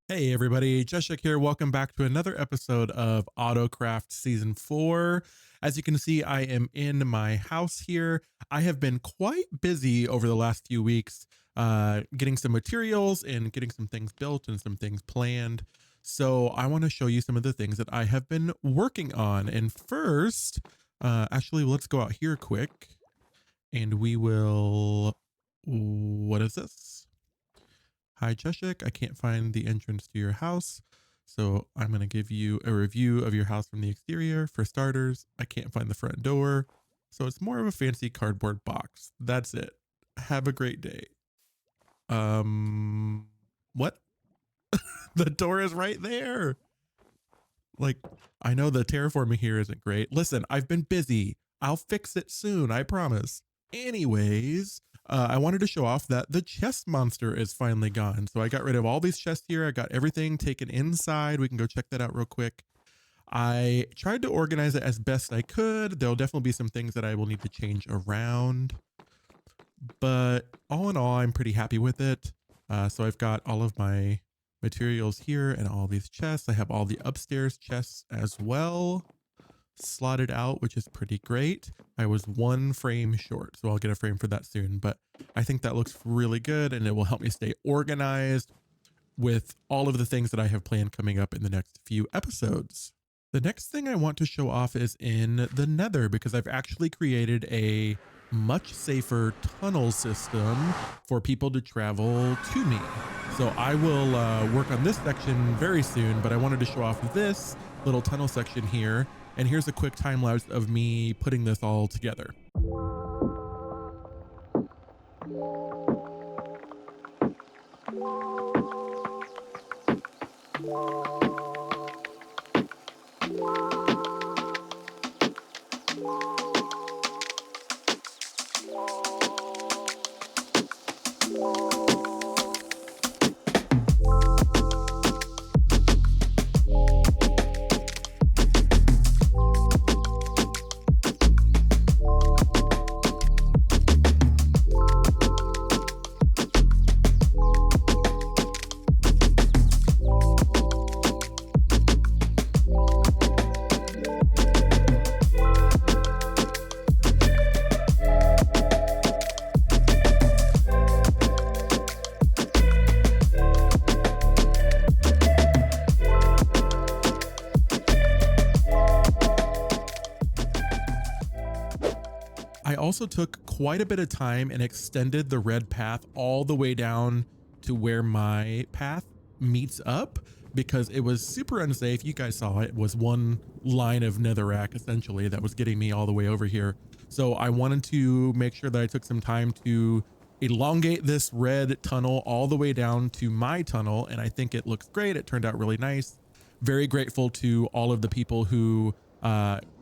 Hey everybody, Jeshik here. Welcome back to another episode of AutoCraft Season 4. As you can see, I am in my house here. I have been quite busy over the last few weeks getting some materials and getting some things built and some things planned. So I want to show you some of the things that I have been working on. And first, actually, let's go out here quick and we will... What is this? Hi, Jeshik. I can't find the entrance to your house. So I'm going to give you a review of your house from the exterior. For starters, I can't find the front door. So it's more of a fancy cardboard box. That's it. Have a great day. What? The door is right there. Like, I know the terraforming here isn't great. Listen, I've been busy. I'll fix it soon. I promise. Anyways, I wanted to show off that the chest monster is finally gone. So I got rid of all these chests here. I got everything taken inside. We can go check that out real quick. I tried to organize it as best I could. There'll definitely be some things that I will need to change around. But all in all, I'm pretty happy with it. So I've got all of my materials here and all these chests. I have all the upstairs chests as well slotted out, which is pretty great. I was one frame short, so I'll get a frame for that soon, but I think that looks really good and it will help me stay organized with all of the things that I have planned coming up in the next few episodes. The next thing I want to show off is in the Nether, because I've actually created a much safer tunnel system for people to travel to me. So I will work on this section very soon, but I wanted to show off this little tunnel section here. And here's a quick time lapse of me putting this all together. I also took quite a bit of time and extended the red path all the way down to where my path meets up, because it was super unsafe. You guys saw it was one line of netherrack essentially that was getting me all the way over here. So I wanted to make sure that I took some time to elongate this red tunnel all the way down to my tunnel, and I think it looks great. It turned out really nice. Very grateful to all of the people who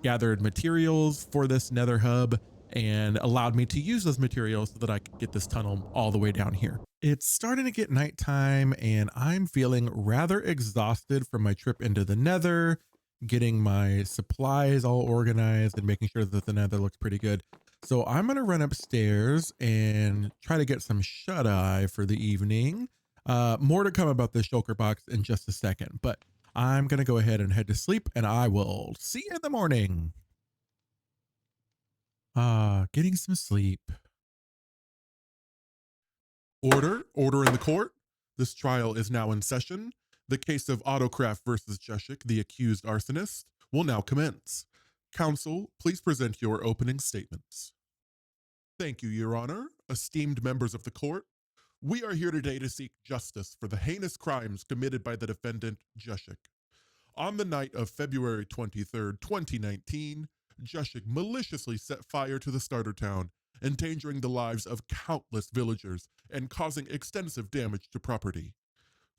gathered materials for this nether hub and allowed me to use those materials so that I could get this tunnel all the way down here. It's starting to get nighttime and I'm feeling rather exhausted from my trip into the nether, getting my supplies all organized and making sure that the nether looks pretty good. So I'm going to run upstairs and try to get some shut-eye for the evening. More to come about this shulker box in just a second, but I'm going to go ahead and head to sleep and I will see you in the morning. Getting some sleep. Order in the court. This trial is now in session. The case of AutoCraft versus Jeshik, the accused arsonist, will now commence. Counsel, please present your opening statements. Thank you, Your Honor. Esteemed members of the court, we are here today to seek justice for the heinous crimes committed by the defendant, Jeshik. On the night of February 23rd, 2019, Jeshik maliciously set fire to the starter town, endangering the lives of countless villagers and causing extensive damage to property.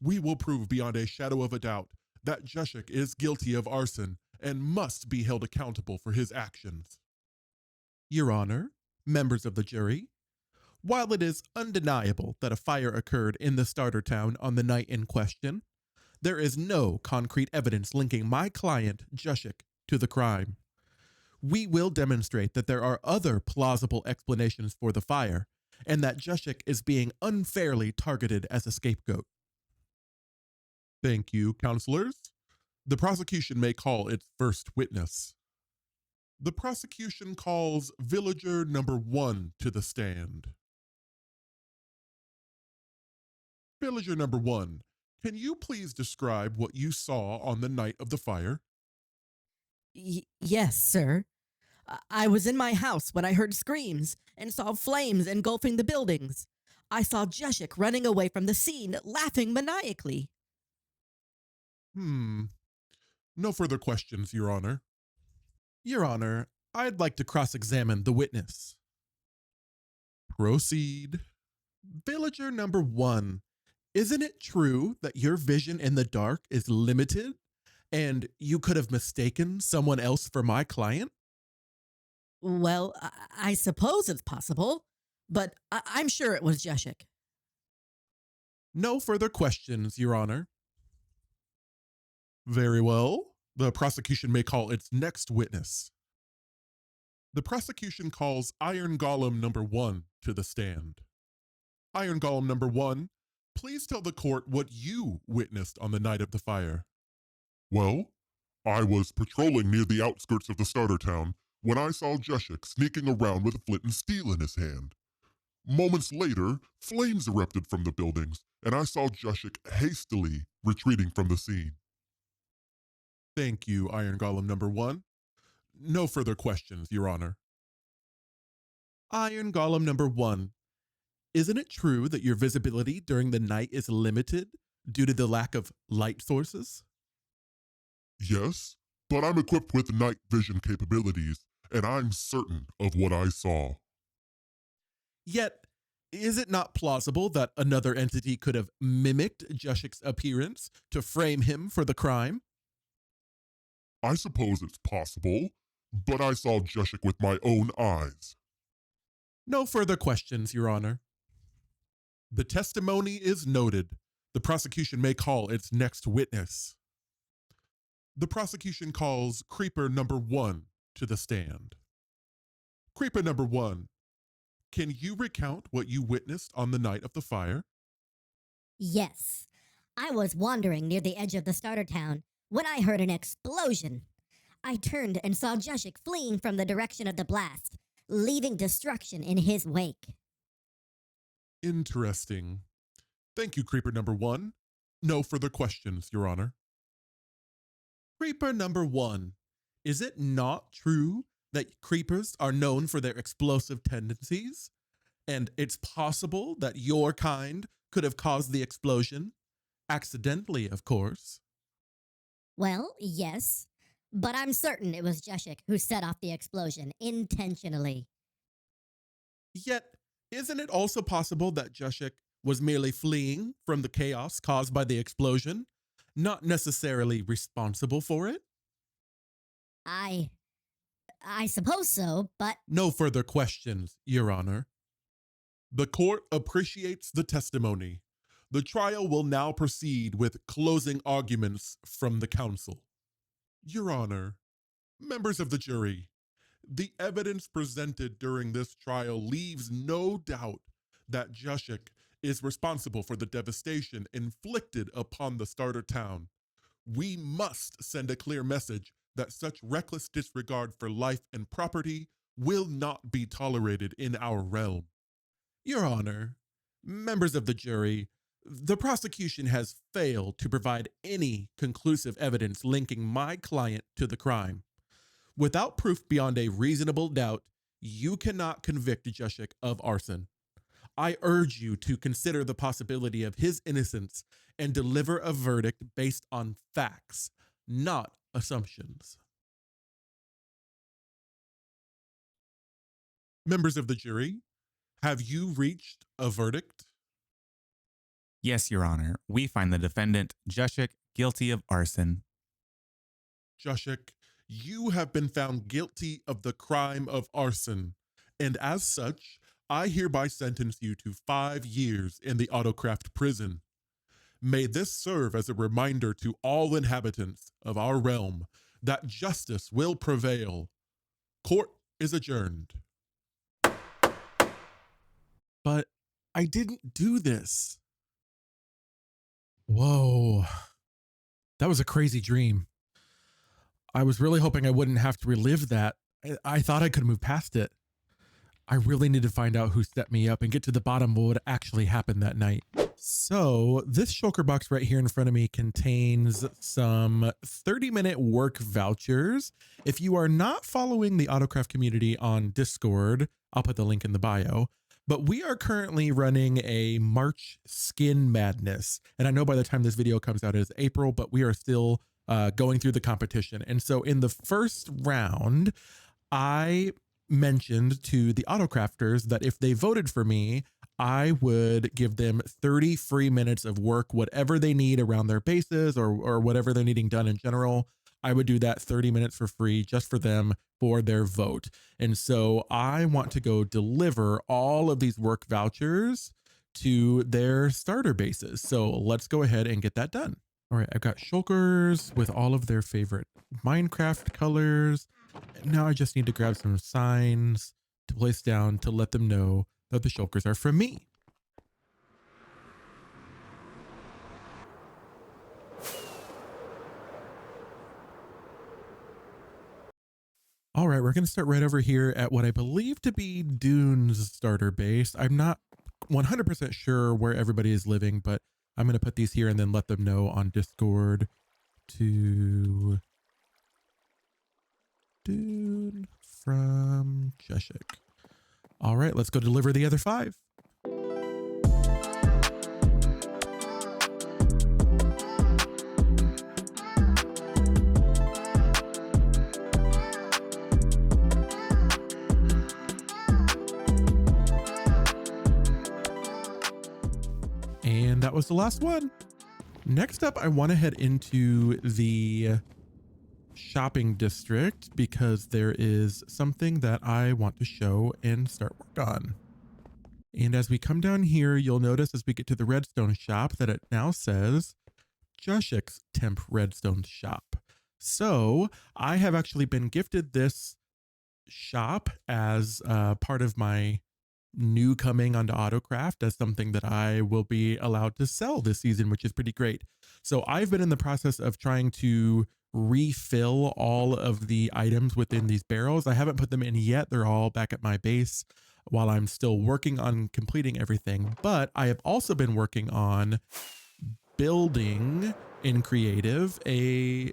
We will prove beyond a shadow of a doubt that Jeshik is guilty of arson and must be held accountable for his actions. Your Honor, members of the jury, while it is undeniable that a fire occurred in the starter town on the night in question, there is no concrete evidence linking my client, Jeshik, to the crime. We will demonstrate that there are other plausible explanations for the fire, and that Jeshik is being unfairly targeted as a scapegoat. Thank you, counselors. The prosecution may call its first witness. The prosecution calls villager number 1 to the stand. Villager number 1, can you please describe what you saw on the night of the fire? Yes, sir. I was in my house when I heard screams and saw flames engulfing the buildings. I saw Jeshik running away from the scene, laughing maniacally. No further questions, Your Honor. Your Honor, I'd like to cross-examine the witness. Proceed. Villager number 1, isn't it true that your vision in the dark is limited and you could have mistaken someone else for my client? Well, I suppose it's possible, but I'm sure it was Jeshik. No further questions, Your Honor. Very well. The prosecution may call its next witness. The prosecution calls Iron Golem number 1 to the stand. Iron Golem number 1, please tell the court what you witnessed on the night of the fire. Well, I was patrolling near the outskirts of the starter town when I saw Jeshik sneaking around with a flint and steel in his hand. Moments later, flames erupted from the buildings, and I saw Jeshik hastily retreating from the scene. Thank you, Iron Golem number 1. No further questions, Your Honor. Iron Golem number 1, isn't it true that your visibility during the night is limited due to the lack of light sources? Yes, but I'm equipped with night vision capabilities, and I'm certain of what I saw. Yet, is it not plausible that another entity could have mimicked Jeshik's appearance to frame him for the crime? I suppose it's possible, but I saw Jeshik with my own eyes. No further questions, Your Honor. The testimony is noted. The prosecution may call its next witness. The prosecution calls Creeper number 1 to the stand. Creeper number 1, can you recount what you witnessed on the night of the fire? Yes. I was wandering near the edge of the starter town when I heard an explosion. I turned and saw Jeshik fleeing from the direction of the blast, leaving destruction in his wake. Interesting. Thank you, Creeper number 1. No further questions, Your Honor. Creeper number 1, is it not true that creepers are known for their explosive tendencies? And it's possible that your kind could have caused the explosion? Accidentally, of course. Well, yes. But I'm certain it was Jeshik who set off the explosion intentionally. Yet, isn't it also possible that Jeshik was merely fleeing from the chaos caused by the explosion, not necessarily responsible for it? I suppose so, but No further questions, Your Honor. The court appreciates the testimony. The trial will now proceed with closing arguments from the counsel. Your Honor, members of the jury, the evidence presented during this trial leaves no doubt that Jeshik is responsible for the devastation inflicted upon the starter town. We must send a clear message that such reckless disregard for life and property will not be tolerated in our realm. Your Honor, members of the jury, the prosecution has failed to provide any conclusive evidence linking my client to the crime. Without proof beyond a reasonable doubt, you cannot convict Jeshik of arson. I urge you to consider the possibility of his innocence and deliver a verdict based on facts, not assumptions. Members of the jury, have you reached a verdict? Yes, Your Honor. We find the defendant, Jeshik, guilty of arson. Jeshik, you have been found guilty of the crime of arson, and as such, I hereby sentence you to 5 years in the AutoCraft prison. May this serve as a reminder to all inhabitants of our realm that justice will prevail. Court is adjourned. But I didn't do this. Whoa. That was a crazy dream. I was really hoping I wouldn't have to relive that. I thought I could move past it. I really need to find out who set me up and get to the bottom of what actually happened that night. So this shulker box right here in front of me contains some 30-minute work vouchers. If you are not following the AutoCraft community on Discord, I'll put the link in the bio. But we are currently running a March Skin Madness. And I know by the time this video comes out it's April, but we are still going through the competition. And so in the first round, I mentioned to the AutoCrafters that if they voted for me, I would give them 30 free minutes of work, whatever they need around their bases or whatever they're needing done in general. I would do that 30 minutes for free just for them for their vote. And so I want to go deliver all of these work vouchers to their starter bases. So let's go ahead and get that done. All right, I've got shulkers with all of their favorite Minecraft colors. Now I just need to grab some signs to place down to let them know that the shulkers are from me. All right, we're going to start right over here at what I believe to be Dune's starter base. I'm not 100% sure where everybody is living, but I'm going to put these here and then let them know on Discord to Dune from Jeshik. All right, let's go deliver the other 5. And that was the last one. Next up, I want to head into the shopping district because there is something that I want to show and start work on. And as we come down here, you'll notice as we get to the redstone shop that it now says Jeshik's Temp Redstone Shop. So I have actually been gifted this shop as part of my new coming onto AutoCraft as something that I will be allowed to sell this season, which is pretty great. So I've been in the process of trying to refill all of the items within these barrels. I haven't put them in yet. They're all back at my base while I'm still working on completing everything. But I have also been working on building in creative a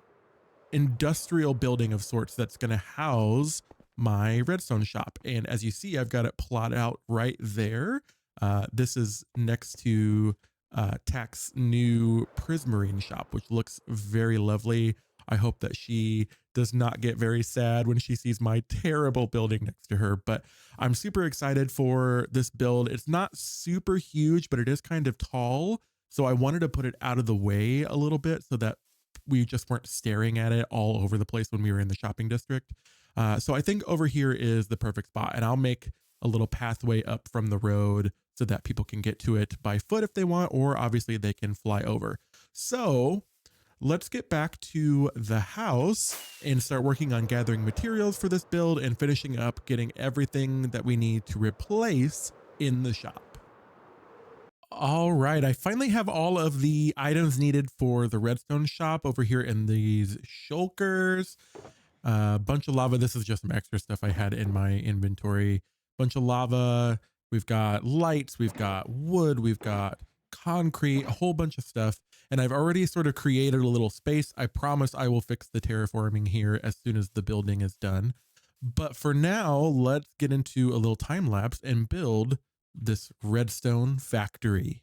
industrial building of sorts that's going to house my redstone shop. And as you see, I've got it plotted out right there. This is next to Tack's new Prismarine shop, which looks very lovely. I hope that she does not get very sad when she sees my terrible building next to her, but I'm super excited for this build. It's not super huge, but it is kind of tall. So I wanted to put it out of the way a little bit so that we just weren't staring at it all over the place when we were in the shopping district. So I think over here is the perfect spot, and I'll make a little pathway up from the road so that people can get to it by foot if they want, or obviously they can fly over. So let's get back to the house and start working on gathering materials for this build and finishing up getting everything that we need to replace in the shop. All right, I finally have all of the items needed for the redstone shop over here in these shulkers. Bunch of lava. This is just some extra stuff I had in my inventory. Bunch of lava. We've got lights. We've got wood. We've got concrete, a whole bunch of stuff. And I've already sort of created a little space. I promise I will fix the terraforming here as soon as the building is done. But for now, let's get into a little time lapse and build this redstone factory.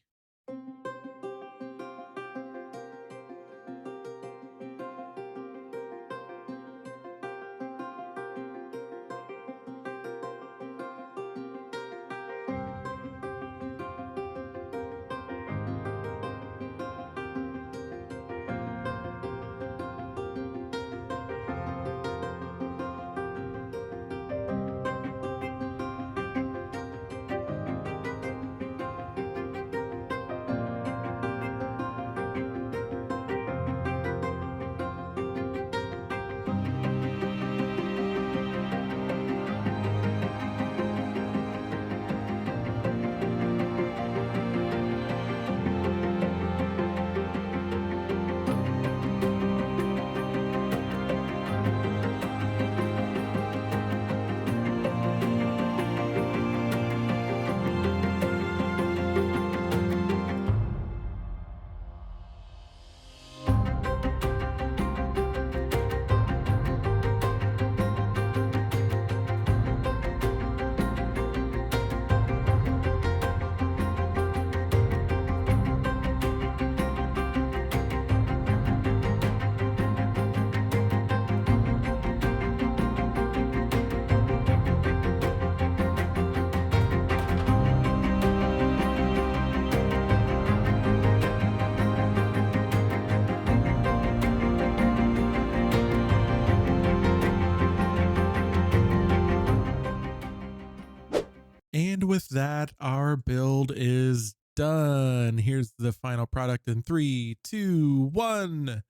And with that, our build is done. Here's the final product in 3, 2, 1.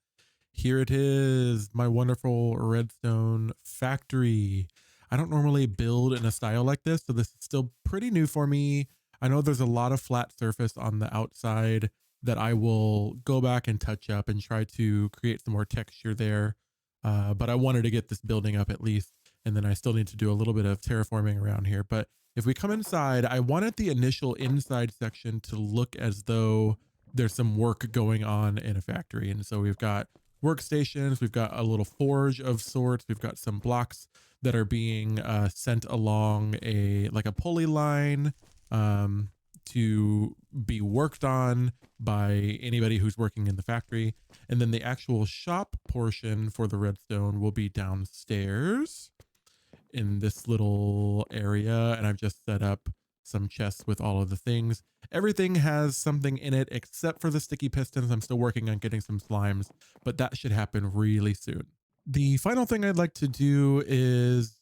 Here it is, my wonderful redstone factory. I don't normally build in a style like this, so this is still pretty new for me. I know there's a lot of flat surface on the outside that I will go back and touch up and try to create some more texture there. But I wanted to get this building up at least, and then I still need to do a little bit of terraforming around here. But if we come inside, I wanted the initial inside section to look as though there's some work going on in a factory. And so we've got workstations, we've got a little forge of sorts, we've got some blocks that are being sent along a pulley line to be worked on by anybody who's working in the factory. And then the actual shop portion for the redstone will be downstairs in this little area. And I've just set up some chests with all of the things. Everything has something in it except for the sticky pistons. I'm still working on getting some slimes, but that should happen really soon. The final thing I'd like to do is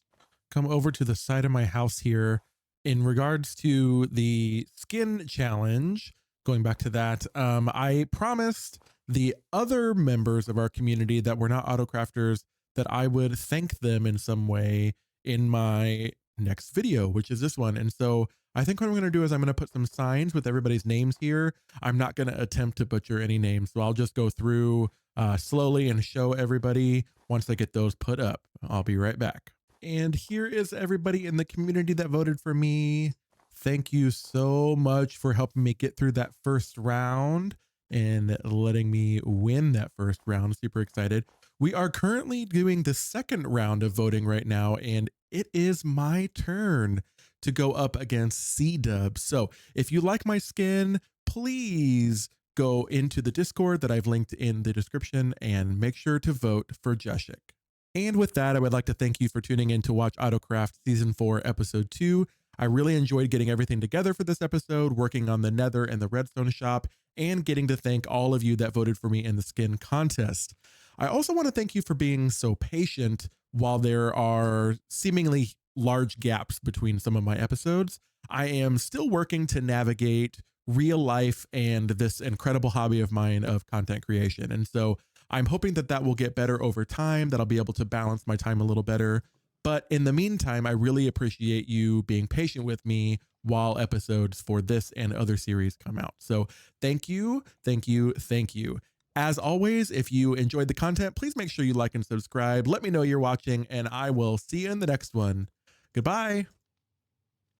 come over to the side of my house here in regards to the skin challenge. Going back to that, I promised the other members of our community that were not AutoCrafters that I would thank them in some way in my next video, which is this one. And so I think what I'm going to do is I'm going to put some signs with everybody's names here. I'm not going to attempt to butcher any names, so I'll just go through slowly and show everybody once I get those put up. I'll be right back. And here is everybody in the community that voted for me. Thank you so much for helping me get through that first round and letting me win that first round. Super excited. We are currently doing the second round of voting right now, and it is my turn to go up against C-Dub. So if you like my skin, please go into the Discord that I've linked in the description and make sure to vote for Jushik. And with that, I would like to thank you for tuning in to watch AutoCraft Season 4, Episode 2. I really enjoyed getting everything together for this episode, working on the Nether and the Redstone shop, and getting to thank all of you that voted for me in the skin contest. I also want to thank you for being so patient while there are seemingly large gaps between some of my episodes. I am still working to navigate real life and this incredible hobby of mine of content creation. And so I'm hoping that that will get better over time, that I'll be able to balance my time a little better. But in the meantime, I really appreciate you being patient with me while episodes for this and other series come out. So thank you, thank you, thank you. As always, if you enjoyed the content, please make sure you like and subscribe. Let me know you're watching, and I will see you in the next one. Goodbye.